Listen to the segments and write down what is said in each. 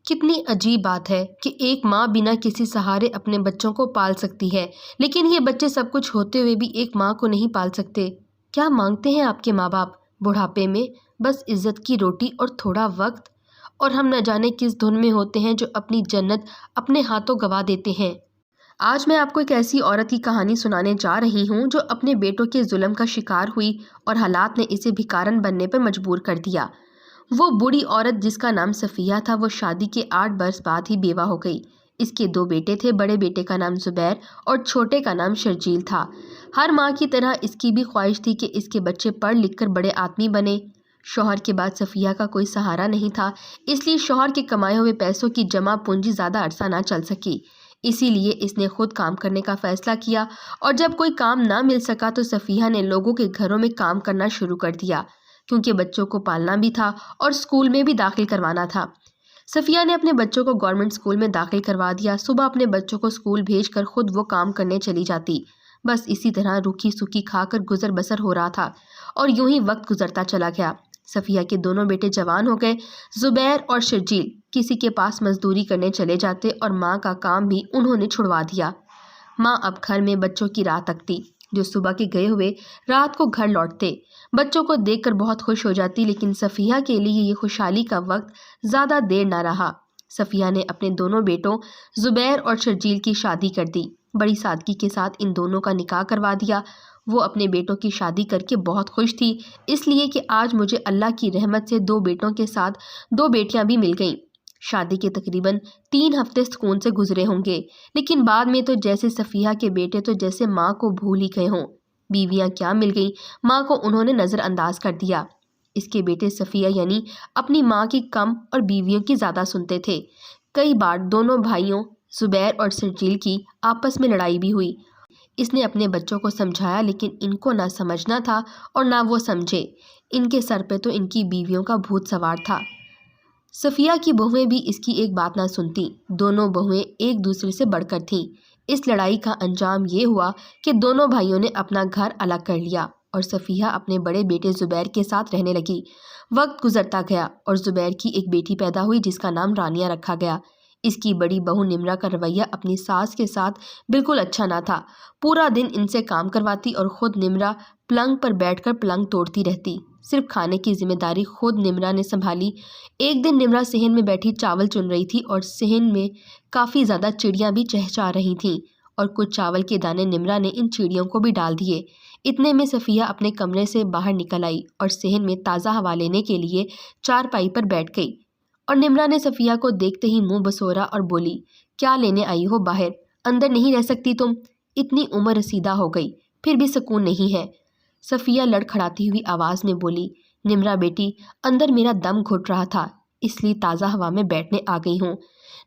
کتنی عجیب بات ہے کہ ایک ماں بنا کسی سہارے اپنے بچوں کو پال سکتی ہے، لیکن یہ بچے سب کچھ ہوتے ہوئے بھی ایک ماں کو نہیں پال سکتے۔ کیا مانگتے ہیں آپ کے ماں باپ بڑھاپے میں؟ بس عزت کی روٹی اور تھوڑا وقت، اور ہم نہ جانے کس دھن میں ہوتے ہیں جو اپنی جنت اپنے ہاتھوں گوا دیتے ہیں۔ آج میں آپ کو ایک ایسی عورت کی کہانی سنانے جا رہی ہوں جو اپنے بیٹوں کے ظلم کا شکار ہوئی اور حالات نے اسے بھکارن بننے پر مجبور کر دیا۔ وہ بوڑھی عورت جس کا نام صفیہ تھا، وہ شادی کے 8 برس بعد ہی بیوہ ہو گئی۔ اس کے 2 بیٹے تھے، بڑے بیٹے کا نام زبیر اور چھوٹے کا نام شرجیل تھا۔ ہر ماں کی طرح اس کی بھی خواہش تھی کہ اس کے بچے پڑھ لکھ کر بڑے آدمی بنے۔ شوہر کے بعد صفیہ کا کوئی سہارا نہیں تھا، اس لیے شوہر کے کمائے ہوئے پیسوں کی جمع پونجی زیادہ عرصہ نہ چل سکی۔ اسی لیے اس نے خود کام کرنے کا فیصلہ کیا، اور جب کوئی کام نہ مل سکا تو صفیہ نے لوگوں کے گھروں میں کام کرنا شروع کر دیا، کیونکہ بچوں کو پالنا بھی تھا اور اسکول میں بھی داخل کروانا تھا۔ صفیہ نے اپنے بچوں کو گورنمنٹ اسکول میں داخل کروا دیا۔ صبح اپنے بچوں کو اسکول بھیج کر خود وہ کام کرنے چلی جاتی۔ بس اسی طرح روکھی سوکھی کھا کر گزر بسر ہو رہا تھا، اور یوں ہی وقت گزرتا چلا گیا۔ صفیہ کے دونوں بیٹے جوان ہو گئے۔ زبیر اور شرجیل کسی کے پاس مزدوری کرنے چلے جاتے اور ماں کا کام بھی انہوں نے چھڑوا دیا۔ ماں اب گھر میں بچوں کی راہ تکتی، جو صبح کے گئے ہوئے رات کو گھر لوٹتے۔ بچوں کو دیکھ کر بہت خوش ہو جاتی، لیکن صفیہ کے لیے یہ خوشحالی کا وقت زیادہ دیر نہ رہا۔ صفیہ نے اپنے دونوں بیٹوں زبیر اور شرجیل کی شادی کر دی۔ بڑی سادگی کے ساتھ ان دونوں کا نکاح کروا دیا۔ وہ اپنے بیٹوں کی شادی کر کے بہت خوش تھی، اس لیے کہ آج مجھے اللہ کی رحمت سے 2 بیٹوں کے ساتھ 2 بیٹیاں بھی مل گئیں۔ شادی کے تقریباً 3 ہفتے سکون سے گزرے ہوں گے، لیکن بعد میں تو جیسے صفیہ کے بیٹے تو جیسے ماں کو بھول ہی گئے ہوں۔ بیویاں کیا مل گئیں، ماں کو انہوں نے نظر انداز کر دیا۔ اس کے بیٹے صفیہ یعنی اپنی ماں کی کم اور بیویوں کی زیادہ سنتے تھے۔ کئی بار دونوں بھائیوں زبیر اور شرجیل کی آپس میں لڑائی بھی ہوئی۔ اس نے اپنے بچوں کو سمجھایا، لیکن ان کو نہ سمجھنا تھا اور نہ وہ سمجھے۔ ان کے سر پہ تو ان کی بیویوں کا بھوت سوار تھا۔ صفیہ کی بہویں بھی اس کی ایک بات نہ سنتی۔ دونوں بہویں ایک دوسرے سے بڑھ کر تھیں۔ اس لڑائی کا انجام یہ ہوا کہ دونوں بھائیوں نے اپنا گھر الگ کر لیا اور صفیہ اپنے بڑے بیٹے زبیر کے ساتھ رہنے لگی۔ وقت گزرتا گیا اور زبیر کی ایک بیٹی پیدا ہوئی جس کا نام رانیہ رکھا گیا۔ اس کی بڑی بہو نمرہ کا رویہ اپنی ساس کے ساتھ بالکل اچھا نہ تھا۔ پورا دن ان سے کام کرواتی اور خود نمرہ پلنگ پر بیٹھ کر پلنگ توڑتی رہتی۔ صرف کھانے کی ذمہ داری خود نمرہ نے سنبھالی۔ ایک دن نمرہ صحن میں بیٹھی چاول چن رہی تھی اور صحن میں کافی زیادہ چڑیاں بھی چہچہا رہی تھیں، اور کچھ چاول کے دانے نمرہ نے ان چڑیوں کو بھی ڈال دیے۔ اتنے میں صفیہ اپنے کمرے سے باہر نکل آئی اور صحن میں تازہ ہوا لینے کے لیے چارپائی پر بیٹھ گئی، اور نمرہ نے صفیہ کو دیکھتے ہی منہ بسورا اور بولی، کیا لینے آئی ہو باہر؟ اندر نہیں رہ سکتی تم؟ اتنی عمر رسیدہ ہو گئی پھر بھی سکون نہیں ہے۔ صفیہ لڑکھڑاتی ہوئی آواز میں بولی، نمرہ بیٹی، اندر میرا دم گھٹ رہا تھا، اس لیے تازہ ہوا میں بیٹھنے آ گئی ہوں۔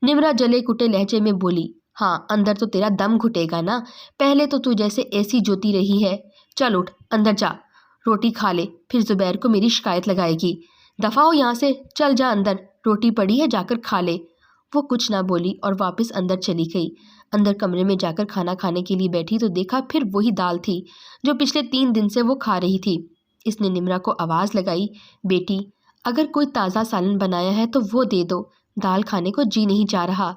نمرہ جلے کٹے لہجے میں بولی، ہاں اندر تو تیرا دم گھٹے گا نا، پہلے تو جیسے ایسی جوتی رہی ہے۔ چل اٹھ اندر جا، روٹی کھا لے، پھر زبیر کو میری شکایت لگائے گی۔ دفع ہو یہاں سے، چل جا اندر، روٹی پڑی ہے جا کر کھا لے۔ وہ کچھ نہ بولی اور واپس اندر چلی گئی۔ اندر کمرے میں جا کر کھانا کھانے کے لیے بیٹھی تو دیکھا پھر وہی دال تھی جو پچھلے 3 دن سے وہ کھا رہی تھی۔ اس نے نمرہ کو آواز لگائی، بیٹی اگر کوئی تازہ سالن بنایا ہے تو وہ دے دو، دال کھانے کو جی نہیں چاہ رہا۔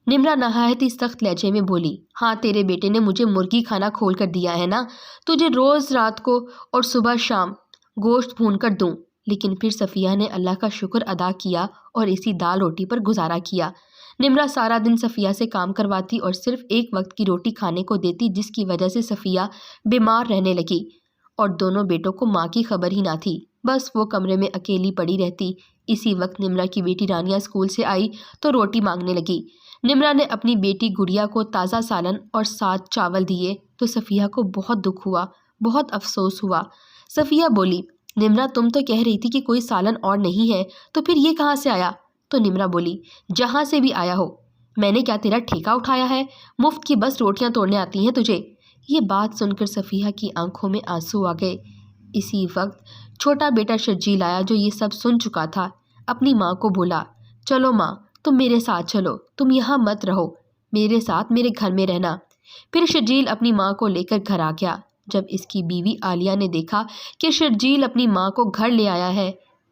نمرہ نہایت ہی سخت لہجے میں بولی، ہاں تیرے بیٹے نے مجھے مرغی کھانا کھول کر دیا ہے نا، تجھے روز رات کو اور صبح شام گوشت بھون کر دوں۔ لیکن پھر صفیہ نے اللہ کا شکر ادا کیا اور اسی دال روٹی پر گزارا کیا۔ نمرہ سارا دن صفیہ سے کام کرواتی اور صرف ایک وقت کی روٹی کھانے کو دیتی، جس کی وجہ سے صفیہ بیمار رہنے لگی، اور دونوں بیٹوں کو ماں کی خبر ہی نہ تھی۔ بس وہ کمرے میں اکیلی پڑی رہتی۔ اسی وقت نمرہ کی بیٹی رانیہ اسکول سے آئی تو روٹی مانگنے لگی۔ نمرہ نے اپنی بیٹی گڑیا کو تازہ سالن اور ساتھ چاول دیے تو صفیہ کو بہت دکھ ہوا، بہت افسوس ہوا۔ صفیہ بولی، نمرہ تم تو کہہ رہی تھی کہ کوئی سالن اور نہیں ہے، تو پھر یہ کہاں سے آیا؟ تو نمرہ بولی، جہاں سے بھی آیا ہو، میں نے کیا تیرا ٹھیکہ اٹھایا ہے؟ مفت کی بس روٹیاں توڑنے آتی ہیں تجھے۔ یہ بات سن کر صفیہ کی آنکھوں میں آنسو آ گئے۔ اسی وقت چھوٹا بیٹا شرجیل آیا جو یہ سب سن چکا تھا۔ اپنی ماں کو بولا، چلو ماں تم میرے ساتھ چلو، تم یہاں مت رہو، میرے ساتھ میرے گھر میں رہنا۔ پھر شرجیل اپنی ماں کو لے کر گھر آ گیا۔ جب اس کی بیوی عالیہ نے دیکھا کہ شرجیل اپنی ماں کو گھر لے آیا ہے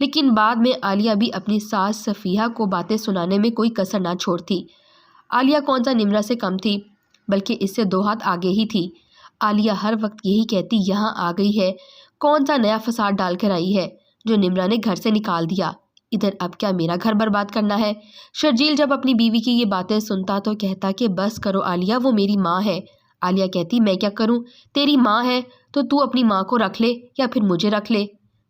لیکن بعد میں عالیہ بھی اپنی ساس صفیہ کو باتیں سنانے میں کوئی کسر نہ چھوڑتی۔ عالیہ کون سا نمرہ سے کم تھی، بلکہ اس سے 2 ہاتھ آگے ہی تھی۔ عالیہ ہر وقت یہی کہتی یہاں آ گئی ہے، کون سا نیا فساد ڈال کر آئی ہے جو نمرہ نے گھر سے نکال دیا، ادھر اب کیا میرا گھر برباد کرنا ہے۔ شرجیل جب اپنی بیوی کی یہ باتیں سنتا تو کہتا کہ بس کرو عالیہ، وہ میری ماں ہے۔ عالیہ کہتی میں کیا کروں، تیری ماں ہے تو اپنی ماں کو رکھ لے یا پھر مجھے رکھ لے۔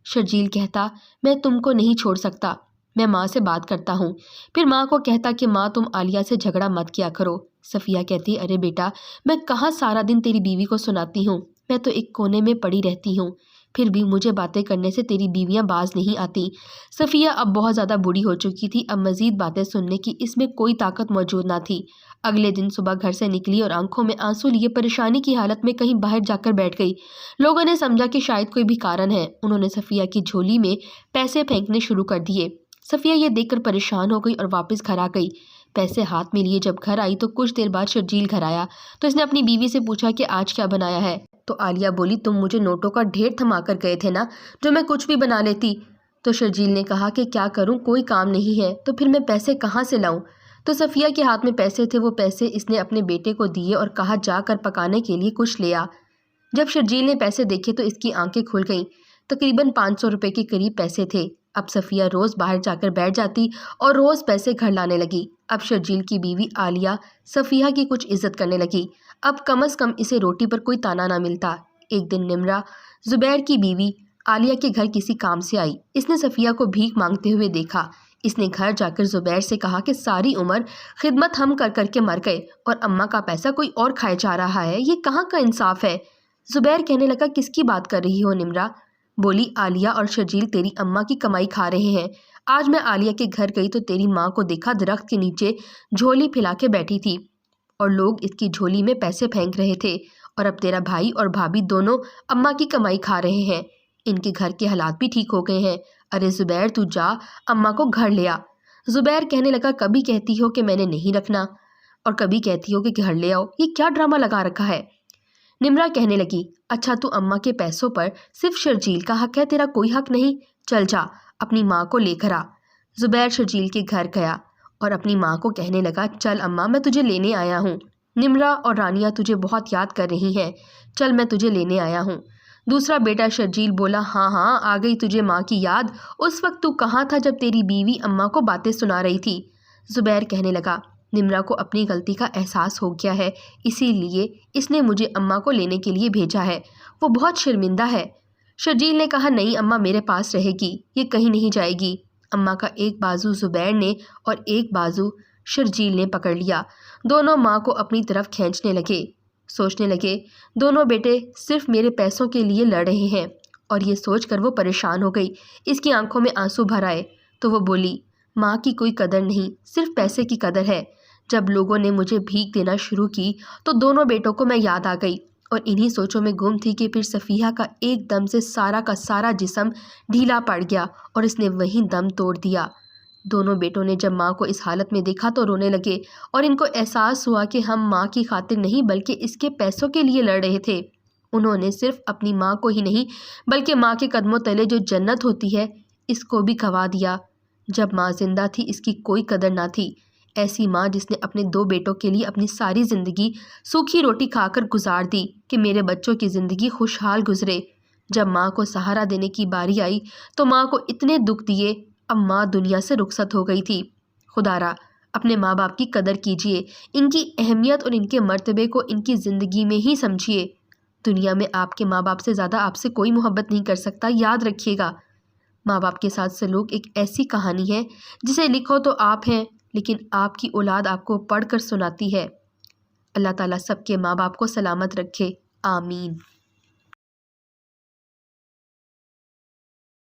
شرجیل کہتا میں تم کو نہیں چھوڑ سکتا، میں ماں سے بات کرتا ہوں۔ پھر ماں کو کہتا کہ ماں تم عالیہ سے جھگڑا مت کیا کرو۔ صفیہ کہتی ارے بیٹا، میں کہاں سارا دن تیری بیوی کو سناتی ہوں، میں تو ایک کونے میں پڑی رہتی ہوں، پھر بھی مجھے باتیں کرنے سے تیری بیویاں باز نہیں آتی۔ صفیہ اب بہت زیادہ بوڑھی ہو چکی تھی، اب مزید باتیں سننے کی اس میں کوئی طاقت موجود نہ تھی۔ اگلے دن صبح گھر سے نکلی اور آنکھوں میں آنسو لیے پریشانی کی حالت میں کہیں باہر جا کر بیٹھ گئی۔ لوگوں نے سمجھا کہ شاید کوئی بھی کارن ہے، انہوں نے صفیہ کی جھولی میں پیسے پھینکنے شروع کر دیے۔ صفیہ یہ دیکھ کر پریشان ہو گئی اور واپس گھر آ گئی۔ پیسے ہاتھ میں لیے جب گھر آئی تو کچھ دیر بعد شرجیل گھر آیا تو اس نے اپنی بیوی سے پوچھا کہ آج کیا بنایا ہے؟ تو عالیہ بولی تم مجھے نوٹوں کا ڈھیر تھما کر گئے تھے نا، جو میں کچھ بھی بنا لیتی۔ تو شرجیل نے کہا کہ کیا کروں، کوئی کام نہیں ہے تو پھر میں پیسے کہاں سے لاؤں؟ تو صفیہ کے ہاتھ میں پیسے تھے، وہ پیسے اس نے اپنے بیٹے کو دیے اور کہا جا کر پکانے کے لیے کچھ لے آ۔ جب شرجیل نے پیسے دیکھے تو اس کی آنکھیں کھل گئیں، تقریباً 500 روپے کے قریب پیسے تھے۔ اب صفیہ روز باہر جا کر بیٹھ جاتی اور روز پیسے گھر لانے لگی۔ اب شرجیل کی بیوی عالیہ صفیہ کی کچھ عزت کرنے لگی، اب کم از کم اسے روٹی پر کوئی تانا نہ ملتا۔ ایک دن نمرہ زبیر کی بیوی عالیہ کے گھر کسی کام سے آئی، اس نے صفیہ کو بھیک مانگتے ہوئے دیکھا۔ اس نے گھر جا کر زبیر سے کہا کہ ساری عمر خدمت ہم کر کر کے مر گئے اور اماں کا پیسہ کوئی اور کھائے جا رہا ہے، یہ کہاں کا انصاف ہے؟ زبیر کہنے لگا کس کی بات کر رہی ہو نمرہ؟ بولی عالیہ اور شرجیل تیری اماں کی کمائی کھا رہے ہیں۔ آج میں عالیہ کے گھر گئی تو تیری ماں کو دیکھا درخت کے نیچے جھولی پھیلا کے بیٹھی تھی اور لوگ اس کی جھولی میں پیسے پھینک رہے تھے، اور اب تیرا بھائی اور بھابھی دونوں اماں کی کمائی کھا رہے ہیں، ان کے گھر کے حالات بھی ٹھیک ہو گئے ہیں۔ ارے زبیر تو جا اماں کو گھر لے آ۔ زبیر کہنے لگا کبھی کہتی ہو کہ میں نے نہیں رکھنا اور کبھی کہتی ہو کہ گھر لے آؤ، یہ کیا ڈرامہ لگا رکھا ہے؟ نمرہ کہنے لگی اچھا تو اماں کے پیسوں پر صرف شرجیل کا حق ہے، تیرا کوئی حق نہیں؟ چل جا اپنی ماں کو لے کر آ۔ زبیر شرجیل کے گھر گیا اور اپنی ماں کو کہنے لگا چل اماں میں تجھے لینے آیا ہوں، نمرہ اور رانیہ تجھے بہت یاد کر رہی ہیں، چل میں تجھے لینے آیا ہوں۔ دوسرا بیٹا شرجیل بولا ہاں ہاں آ گئی تجھے ماں کی یاد، اس وقت تو کہاں تھا جب تیری بیوی اماں کو باتیں سنا رہی تھی؟ زبیر کہنے لگا نمرہ کو اپنی غلطی کا احساس ہو گیا ہے، اسی لیے اس نے مجھے اماں کو لینے کے لیے بھیجا ہے، وہ بہت شرمندہ ہے۔ شرجیل نے کہا نہیں اماں میرے پاس رہے گی، یہ کہیں نہیں جائے گی۔ اماں کا ایک بازو زبیر نے اور ایک بازو شرجیل نے پکڑ لیا، دونوں ماں کو اپنی طرف کھینچنے لگے، سوچنے لگے دونوں بیٹے صرف میرے پیسوں کے لیے لڑ رہے ہیں، اور یہ سوچ کر وہ پریشان ہو گئی، اس کی آنکھوں میں آنسو بھر آئے تو وہ بولی ماں کی کوئی قدر نہیں، صرف پیسے کی قدر ہے۔ جب لوگوں نے مجھے بھیک دینا شروع کی تو دونوں بیٹوں کو میں یاد آ گئی اور انہی سوچوں میں گم تھی کہ پھر صفیہ کا ایک دم سے سارا کا سارا جسم ڈھیلا پڑ گیا اور اس نے وہیں دم توڑ دیا۔ دونوں بیٹوں نے جب ماں کو اس حالت میں دیکھا تو رونے لگے اور ان کو احساس ہوا کہ ہم ماں کی خاطر نہیں بلکہ اس کے پیسوں کے لیے لڑ رہے تھے۔ انہوں نے صرف اپنی ماں کو ہی نہیں بلکہ ماں کے قدموں تلے جو جنت ہوتی ہے اس کو بھی گنوا دیا۔ جب ماں زندہ تھی اس کی کوئی قدر نہ تھی، ایسی ماں جس نے اپنے 2 بیٹوں کے لیے اپنی ساری زندگی سوکھی روٹی کھا کر گزار دی کہ میرے بچوں کی زندگی خوشحال گزرے۔ جب ماں کو سہارا دینے کی باری آئی تو ماں کو اتنے دکھ دیے، اب ماں دنیا سے رخصت ہو گئی تھی۔ خدا را اپنے ماں باپ کی قدر کیجیے، ان کی اہمیت اور ان کے مرتبے کو ان کی زندگی میں ہی سمجھیے۔ دنیا میں آپ کے ماں باپ سے زیادہ آپ سے کوئی محبت نہیں کر سکتا، یاد رکھیے گا۔ ماں باپ کے ساتھ سلوک ایک ایسی کہانی ہے جسے لکھو تو آپ ہیں لیکن آپ کی اولاد آپ کو پڑھ کر سناتی ہے۔ اللہ تعالیٰ سب کے ماں باپ کو سلامت رکھے، آمین۔